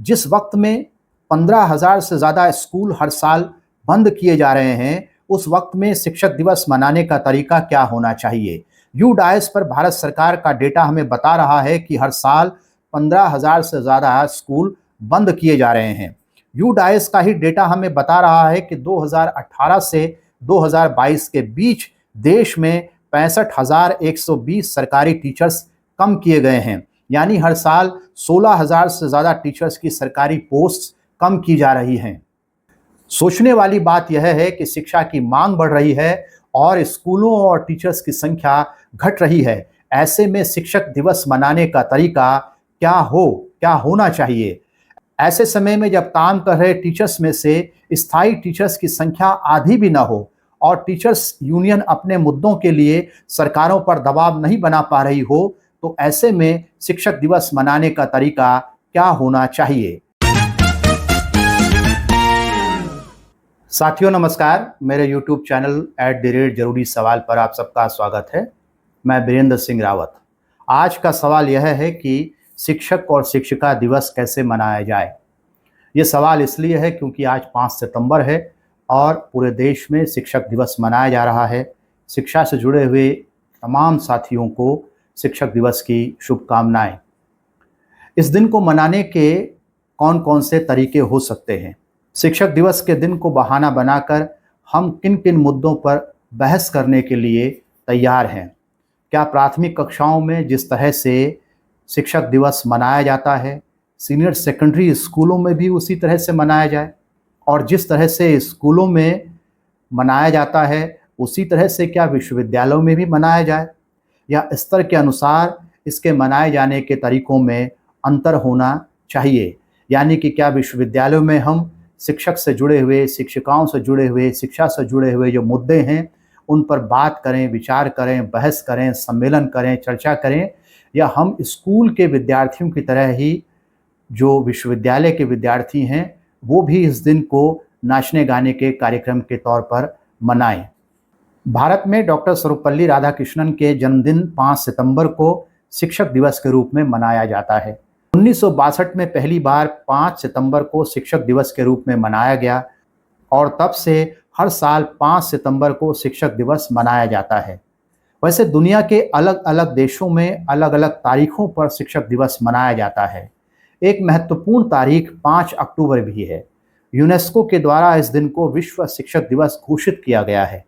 जिस वक्त में 15,000 से ज़्यादा स्कूल हर साल बंद किए जा रहे हैं, उस वक्त में शिक्षक दिवस मनाने का तरीका क्या होना चाहिए? यूडाइस पर भारत सरकार का डेटा हमें बता रहा है कि हर साल 15,000 से ज़्यादा स्कूल बंद किए जा रहे हैं। यूडाइस का ही डेटा हमें बता रहा है कि 2018 से 2022 के बीच देश में 65,120 सरकारी टीचर्स कम किए गए हैं। यानी हर साल 16,000 से ज़्यादा टीचर्स की सरकारी पोस्ट कम की जा रही हैं। सोचने वाली बात यह है कि शिक्षा की मांग बढ़ रही है और स्कूलों और टीचर्स की संख्या घट रही है। ऐसे में शिक्षक दिवस मनाने का तरीका क्या होना चाहिए? ऐसे समय में जब काम कर रहे टीचर्स में से स्थायी टीचर्स की संख्या आधी भी ना हो और टीचर्स यूनियन अपने मुद्दों के लिए सरकारों पर दबाव नहीं बना पा रही हो, तो ऐसे में शिक्षक दिवस मनाने का तरीका क्या होना चाहिए? साथियों नमस्कार, मेरे YouTube चैनल @जरूरी सवाल पर आप सबका स्वागत है। मैं बीरेंद्र सिंह रावत। आज का सवाल यह है कि शिक्षक और शिक्षिका दिवस कैसे मनाया जाए। ये सवाल इसलिए है क्योंकि आज 5 सितंबर है और पूरे देश में शिक्षक दिवस मनाया जा रहा है। शिक्षा से जुड़े हुए तमाम साथियों को शिक्षक दिवस की शुभकामनाएं। इस दिन को मनाने के कौन कौन से तरीके हो सकते हैं? शिक्षक दिवस के दिन को बहाना बनाकर हम किन किन मुद्दों पर बहस करने के लिए तैयार हैं? क्या प्राथमिक कक्षाओं में जिस तरह से शिक्षक दिवस मनाया जाता है, सीनियर सेकेंडरी स्कूलों में भी उसी तरह से मनाया जाए? और जिस तरह से स्कूलों में मनाया जाता है उसी तरह से क्या विश्वविद्यालयों में भी मनाया जाए, या स्तर के अनुसार इसके मनाए जाने के तरीकों में अंतर होना चाहिए? यानी कि क्या विश्वविद्यालयों में हम शिक्षक से जुड़े हुए, शिक्षिकाओं से जुड़े हुए, शिक्षा से जुड़े हुए जो मुद्दे हैं उन पर बात करें, विचार करें, बहस करें, सम्मेलन करें, चर्चा करें, या हम स्कूल के विद्यार्थियों की तरह ही जो विश्वविद्यालय के विद्यार्थी हैं वो भी इस दिन को नाचने गाने के कार्यक्रम के तौर पर मनाएं? भारत में डॉक्टर सर्वपल्ली राधाकृष्णन के जन्मदिन 5 सितंबर को शिक्षक दिवस के रूप में मनाया जाता है। 1962 में पहली बार 5 सितंबर को शिक्षक दिवस के रूप में मनाया गया और तब से हर साल 5 सितंबर को शिक्षक दिवस मनाया जाता है। वैसे दुनिया के अलग अलग देशों में अलग अलग तारीखों पर शिक्षक दिवस मनाया जाता है। एक महत्वपूर्ण तारीख 5 अक्टूबर भी है। यूनेस्को के द्वारा इस दिन को विश्व शिक्षक दिवस घोषित किया गया है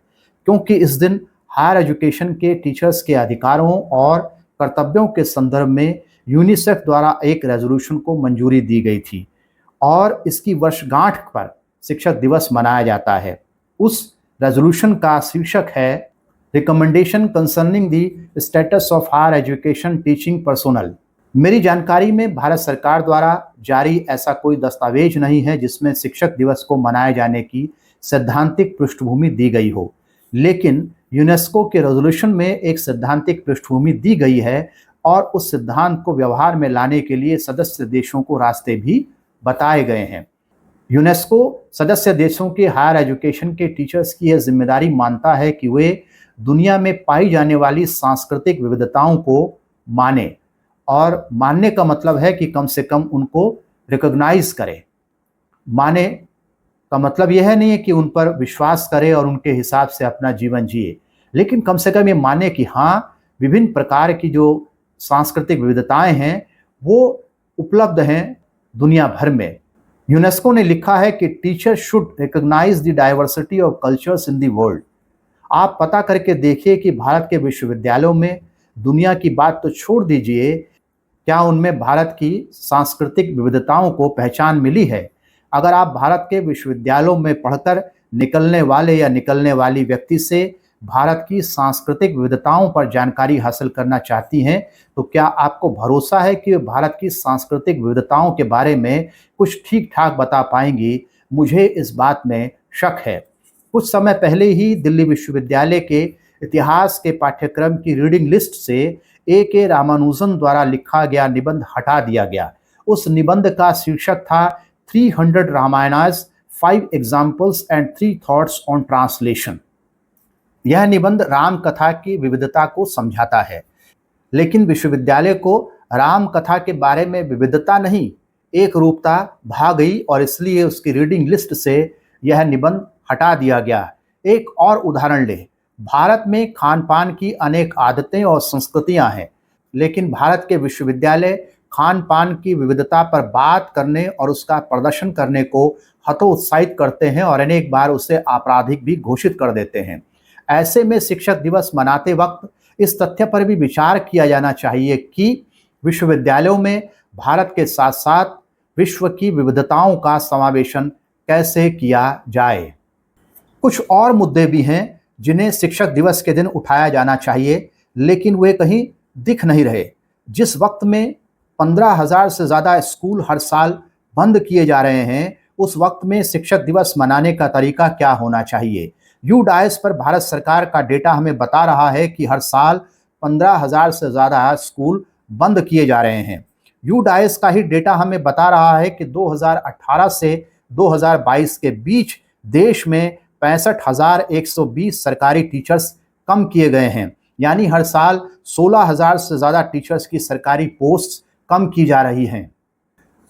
क्योंकि इस दिन हायर एजुकेशन के टीचर्स के अधिकारों और कर्तव्यों के संदर्भ में यूनिसेफ द्वारा एक रेजोल्यूशन को मंजूरी दी गई थी और इसकी वर्षगांठ पर शिक्षक दिवस मनाया जाता है। उस रेजोल्यूशन का शीर्षक है recommendation concerning the status of higher education teaching personnel. मेरी जानकारी में भारत सरकार द्वारा जारी ऐसा कोई दस्तावेज नहीं है जिसमें शिक्षक दिवस को मनाए जाने की सैद्धांतिक पृष्ठभूमि दी गई हो, लेकिन यूनेस्को के रेजोल्यूशन में एक सैद्धांतिक पृष्ठभूमि दी गई है और उस सिद्धांत को व्यवहार में लाने के लिए सदस्य देशों को रास्ते भी बताए गए हैं। यूनेस्को सदस्य देशों के हायर एजुकेशन के टीचर्स की यह जिम्मेदारी मानता है कि वे दुनिया में पाई जाने वाली सांस्कृतिक विविधताओं को माने, और मानने का मतलब है कि कम से कम उनको रिकॉग्नाइज करें। माने का मतलब यह नहीं है कि उन पर विश्वास करे और उनके हिसाब से अपना जीवन जिए, लेकिन कम से कम ये माने कि हाँ, विभिन्न प्रकार की जो सांस्कृतिक विविधताएं हैं वो उपलब्ध हैं दुनिया भर में। यूनेस्को ने लिखा है कि teacher should recognise the diversity of cultures in the world. आप पता करके देखिए कि भारत के विश्वविद्यालयों में, दुनिया की बात तो छोड़ दीजिए, क्या उनमें भारत की सांस्कृतिक विविधताओं को पहचान मिली है? अगर आप भारत के विश्वविद्यालयों में पढ़कर निकलने वाले या निकलने वाली व्यक्ति से भारत की सांस्कृतिक विविधताओं पर जानकारी हासिल करना चाहती हैं, तो क्या आपको भरोसा है कि वे भारत की सांस्कृतिक विविधताओं के बारे में कुछ ठीक ठाक बता पाएंगी? मुझे इस बात में शक है। कुछ समय पहले ही दिल्ली विश्वविद्यालय के इतिहास के पाठ्यक्रम की रीडिंग लिस्ट से A.K. रामानुजन द्वारा लिखा गया निबंध हटा दिया गया। उस निबंध का शीर्षक था 300 रामायणास, 5 examples and 3 thoughts on translation. यह निबंध राम कथा की विविधता को समझाता है, लेकिन विश्वविद्यालय को राम कथा के बारे में विविधता नहीं, एक रूपता भाग गई और इसलिए उसकी रीडिंग लिस्ट से यह निबंध हटा दिया गया। एक और उदाहरण लें, भारत में खान पान की अनेक आदतें और संस्कृतियां हैं, लेकिन भारत के विश्वविद्यालय खान पान की विविधता पर बात करने और उसका प्रदर्शन करने को हतोत्साहित करते हैं और अनेक बार उसे आपराधिक भी घोषित कर देते हैं। ऐसे में शिक्षक दिवस मनाते वक्त इस तथ्य पर भी विचार किया जाना चाहिए कि विश्वविद्यालयों में भारत के साथ साथ विश्व की विविधताओं का समावेशन कैसे किया जाए। कुछ और मुद्दे भी हैं जिन्हें शिक्षक दिवस के दिन उठाया जाना चाहिए, लेकिन वे कहीं दिख नहीं रहे। जिस वक्त में 15,000 से ज़्यादा स्कूल हर साल बंद किए जा रहे हैं, उस वक्त में शिक्षक दिवस मनाने का तरीका क्या होना चाहिए। यूडाइस पर भारत सरकार का डेटा हमें बता रहा है कि हर साल 15,000 से ज़्यादा स्कूल बंद किए जा रहे हैं। यूडाइस का ही डेटा हमें बता रहा है कि 2018 से 2022 के बीच देश में 65,120 सरकारी टीचर्स कम किए गए हैं, यानी हर साल 16,000 से ज़्यादा टीचर्स की सरकारी पोस्ट कम की जा रही हैं।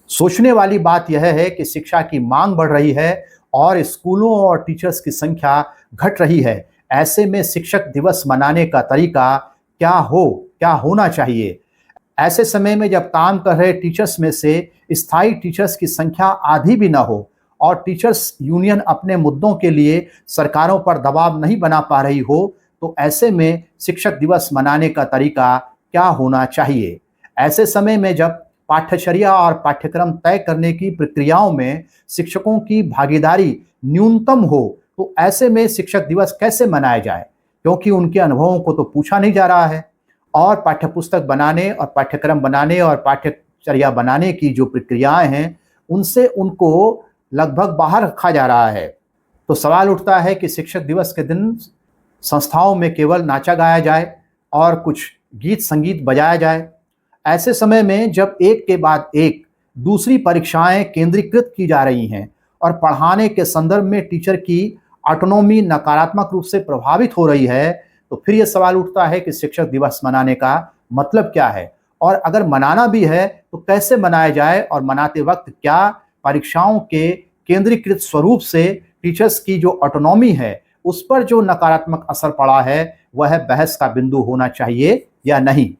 सोचने वाली बात यह है कि शिक्षा की मांग बढ़ रही है और स्कूलों और टीचर्स की संख्या घट रही है। ऐसे में शिक्षक दिवस मनाने का तरीका क्या होना चाहिए। ऐसे समय में जब काम कर रहे टीचर्स में से स्थायी टीचर्स की संख्या आधी भी ना हो और टीचर्स यूनियन अपने मुद्दों के लिए सरकारों पर दबाव नहीं बना पा रही हो, तो ऐसे में शिक्षक दिवस मनाने का तरीका क्या होना चाहिए। ऐसे समय में जब पाठ्यचर्या और पाठ्यक्रम तय करने की प्रक्रियाओं में शिक्षकों की भागीदारी न्यूनतम हो, तो ऐसे में शिक्षक दिवस कैसे मनाया जाए, क्योंकि उनके अनुभवों को तो पूछा नहीं जा रहा है और पाठ्यपुस्तक बनाने और पाठ्यक्रम बनाने और पाठ्यचर्या बनाने की जो प्रक्रियाएं हैं, उनसे उनको लगभग बाहर रखा जा रहा है। तो सवाल उठता है कि शिक्षक दिवस के दिन संस्थाओं में केवल नाचा गाया जाए और कुछ गीत संगीत बजाया जाए। ऐसे समय में जब एक के बाद एक दूसरी परीक्षाएं केंद्रीकृत की जा रही हैं और पढ़ाने के संदर्भ में टीचर की ऑटोनॉमी नकारात्मक रूप से प्रभावित हो रही है, तो फिर यह सवाल उठता है कि शिक्षक दिवस मनाने का मतलब क्या है, और अगर मनाना भी है तो कैसे मनाया जाए, और मनाते वक्त क्या परीक्षाओं के केंद्रीकृत स्वरूप से टीचर्स की जो ऑटोनॉमी है उस पर जो नकारात्मक असर पड़ा है वह बहस का बिंदु होना चाहिए या नहीं।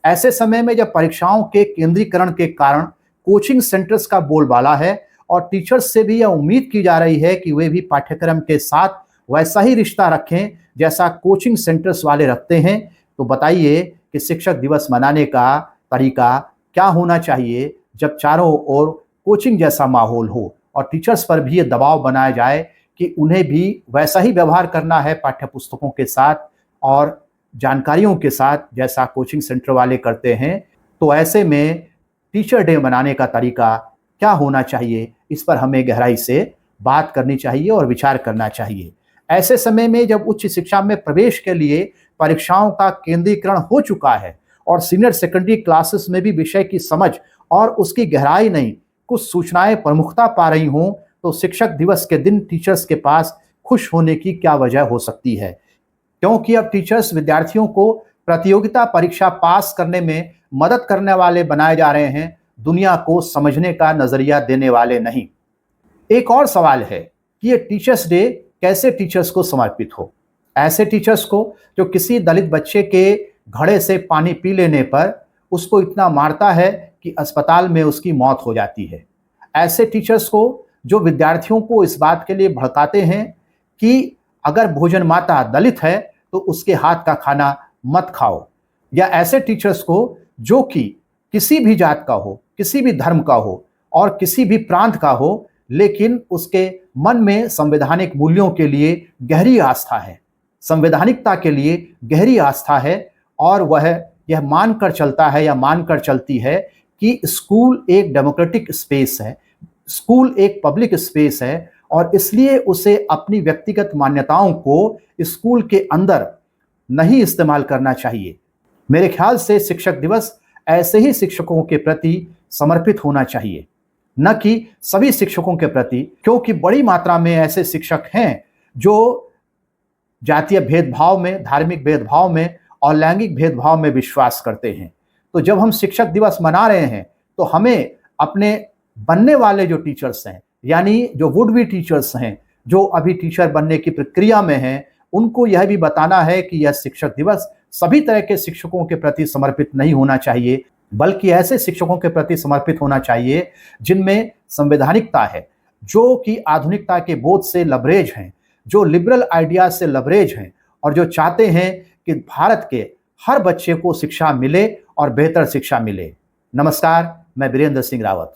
ऐसे समय में जब परीक्षाओं के केंद्रीकरण के कारण कोचिंग सेंटर्स का बोलबाला है और टीचर्स से भी यह उम्मीद की जा रही है कि वे भी पाठ्यक्रम के साथ वैसा ही रिश्ता रखें जैसा कोचिंग सेंटर्स वाले रखते हैं, तो बताइए कि शिक्षक दिवस मनाने का तरीका क्या होना चाहिए जब चारों ओर कोचिंग जैसा माहौल हो और टीचर्स पर भी ये दबाव बनाया जाए कि उन्हें भी वैसा ही व्यवहार करना है पाठ्यपुस्तकों के साथ और जानकारियों के साथ जैसा कोचिंग सेंटर वाले करते हैं। तो ऐसे में टीचर डे मनाने का तरीका क्या होना चाहिए, इस पर हमें गहराई से बात करनी चाहिए और विचार करना चाहिए। ऐसे समय में जब उच्च शिक्षा में प्रवेश के लिए परीक्षाओं का केंद्रीकरण हो चुका है और सीनियर सेकेंडरी क्लासेस में भी विषय की समझ और उसकी गहराई नहीं, कुछ सूचनाएं प्रमुखता पा रही हों, तो शिक्षक दिवस के दिन टीचर्स के पास खुश होने की क्या वजह हो सकती है, क्योंकि अब टीचर्स विद्यार्थियों को प्रतियोगिता परीक्षा पास करने में मदद करने वाले बनाए जा रहे हैं, दुनिया को समझने का नजरिया देने वाले नहीं। एक और सवाल है कि ये टीचर्स डे कैसे टीचर्स को समर्पित हो। ऐसे टीचर्स को जो किसी दलित बच्चे के घड़े से पानी पी लेने पर उसको इतना मारता है कि अस्पताल में उसकी मौत हो जाती है। ऐसे टीचर्स को जो विद्यार्थियों को इस बात के लिए भड़काते हैं कि अगर भोजन माता दलित है तो उसके हाथ का खाना मत खाओ। या ऐसे टीचर्स को जो कि किसी भी जात का हो, किसी भी धर्म का हो और किसी भी प्रांत का हो, लेकिन उसके मन में संवैधानिक मूल्यों के लिए गहरी आस्था है, संवैधानिकता के लिए गहरी आस्था है और वह यह मानकर चलता है या मानकर चलती है कि स्कूल एक डेमोक्रेटिक स्पेस है, स्कूल एक पब्लिक स्पेस है और इसलिए उसे अपनी व्यक्तिगत मान्यताओं को स्कूल के अंदर नहीं इस्तेमाल करना चाहिए। मेरे ख्याल से शिक्षक दिवस ऐसे ही शिक्षकों के प्रति समर्पित होना चाहिए, न कि सभी शिक्षकों के प्रति, क्योंकि बड़ी मात्रा में ऐसे शिक्षक हैं जो जातीय भेदभाव में, धार्मिक भेदभाव में और लैंगिक भेदभाव में विश्वास करते हैं। तो जब हम शिक्षक दिवस मना रहे हैं तो हमें अपने बनने वाले जो टीचर्स हैं, यानी जो वुड बी टीचर्स हैं, जो अभी टीचर बनने की प्रक्रिया में हैं, उनको यह भी बताना है कि यह शिक्षक दिवस सभी तरह के शिक्षकों के प्रति समर्पित नहीं होना चाहिए, बल्कि ऐसे शिक्षकों के प्रति समर्पित होना चाहिए जिनमें संवैधानिकता है, जो कि आधुनिकता के बोध से लबरेज हैं, जो लिबरल आइडियाज से लबरेज हैं और जो चाहते हैं कि भारत के हर बच्चे को शिक्षा मिले और बेहतर शिक्षा मिले। नमस्कार, मैं वीरेंद्र सिंह रावत।